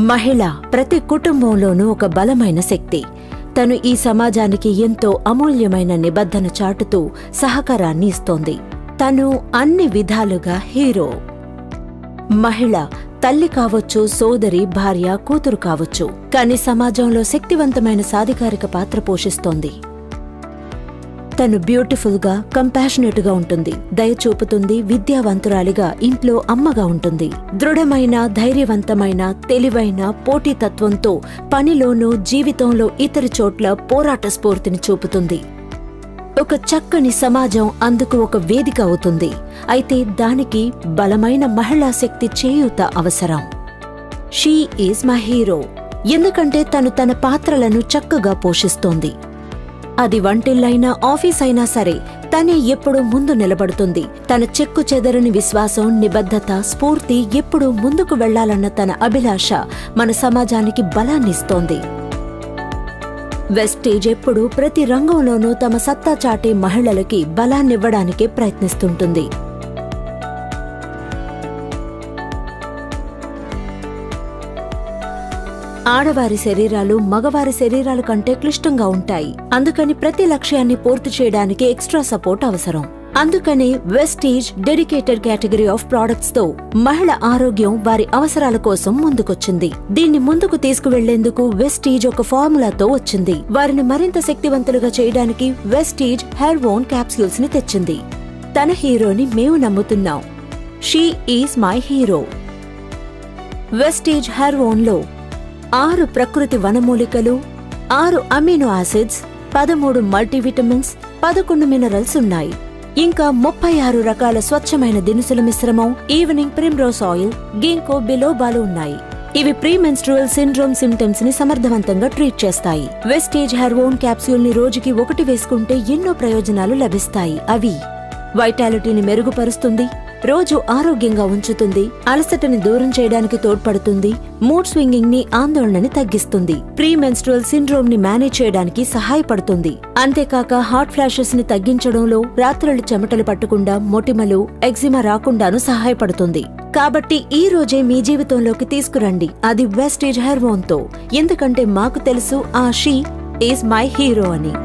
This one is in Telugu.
మహిళ ప్రతి కుటుంబంలోనూ ఒక బలమైన శక్తి. తను ఈ సమాజానికి ఎంతో అమూల్యమైన నిబద్ధన చాటుతూ సహకారాన్ని ఇస్తోంది. తను అన్ని విధాలుగా హీరో. మహిళ తల్లి కావచ్చు, సోదరి, భార్య, కూతురు కావచ్చు, కానీ సమాజంలో శక్తివంతమైన సాధికారిక పాత్ర పోషిస్తోంది. తను బ్యూటిఫుల్ గా, కంపాషనేట్ గా ఉంటుంది, దయ చూపుతుంది, విద్యావంతురాలిగా ఇంట్లో అమ్మగా ఉంటుంది. దృఢమైన, ధైర్యవంతమైన, తెలివైన, పోటీతత్వంతో పనిలోనూ జీవితంలో ఇతరి చోట్ల పోరాట స్ఫూర్తిని చూపుతుంది. ఒక చక్కని సమాజం అందుకు ఒక వేదిక అవుతుంది. అయితే దానికి బలమైన మహిళా శక్తి చేయూత అవసరం. She is my hero. ఎందుకంటే తను తన పాత్రలను చక్కగా పోషిస్తోంది. అది వంటిల్లైనా, ఆఫీస్ అయినా సరే తనే ఎప్పుడూ ముందు నిలబడుతుంది. తన చెక్కు చెదరని విశ్వాసం, నిబద్ధత, స్ఫూర్తి, ఎప్పుడూ ముందుకు వెళ్లాలన్న తన అభిలాష మన సమాజానికి బలాన్నిస్తోంది. వెస్టేజ్ ఎప్పుడూ ప్రతి రంగంలోనూ తమ సత్తా చాటే మహిళలకి బలాన్నివ్వడానికే ప్రయత్నిస్తుంటుంది. ఆడవారి శరీరాలు మగవారి శరీరాల కంటే క్లిష్టంగా ఉంటాయి. అందుకని ప్రతి లక్ష్యాన్ని పూర్తి చేయడానికి ఎక్స్ట్రా సపోర్ట్ అవసరం. అందుకని Vestige dedicated category of products తో మహిళ ఆరోగ్యం, వారి అవసరాల కోసం ముందుకొచ్చింది. దీన్ని ముందుకు తీసుకువెళ్లేందుకు వెస్టీజ్ ఒక ఫార్ములాతో వచ్చింది. వారిని మరింత శక్తివంతులుగా చేయడానికి వెస్టీజ్ హెర్వోన్ క్యాప్సూల్స్ ని తెచ్చింది. తన హీరోని మేము నమ్ముతున్నాం. She is my hero. Vestige హెర్వోన్ లో 6 ప్రకృతి వనమూలికలు, 6 అమినో యాసిడ్స్, 13 మల్టీవిటమిన్స్, 11 మినరల్స్ ఉన్నాయి. ఇంకా 36 రకాల స్వచ్ఛమైన దినుసుల మిశ్రమం, ఈవినింగ్ ప్రిమ్రోస్ ఆయిల్, గింకో బిలోబాలు ఉన్నాయి. ఇవి ప్రీమెన్స్ట్రువల్ సిండ్రోమ్ సిమ్టమ్స్ ని సమర్థవంతంగా ట్రీట్ చేస్తాయి. వెస్టీజ్ హెర్వోన్ క్యాప్సూల్ ని రోజుకి 1 వేసుకుంటే ఎన్నో ప్రయోజనాలు లభిస్తాయి. అవి వైటాలిటీని మెరుగుపరుస్తుంది, రోజు ఆరోగ్యంగా ఉంచుతుంది, అలసటని దూరం చేయడానికి తోడ్పడుతుంది, మూడ్ స్వింగింగ్ ని, ఆందోళనని తగ్గిస్తుంది, ప్రీమెన్స్ట్రువల్ సిండ్రోమ్ ని మేనేజ్ చేయడానికి సహాయపడుతుంది. అంతేకాక హాట్ ఫ్లాషెస్ ని తగ్గించడంలో, రాత్రులు చెమటలు పట్టకుండా, మొటిమలు, ఎగ్జిమా రాకుండాను సహాయపడుతుంది. కాబట్టి ఈ రోజే మీ జీవితంలోకి తీసుకురండి, అది వెస్టీజ్ హెర్వోన్ తో. ఎందుకంటే మాకు తెలుసు ఆ షీ ఈజ్ మై హీరో అని.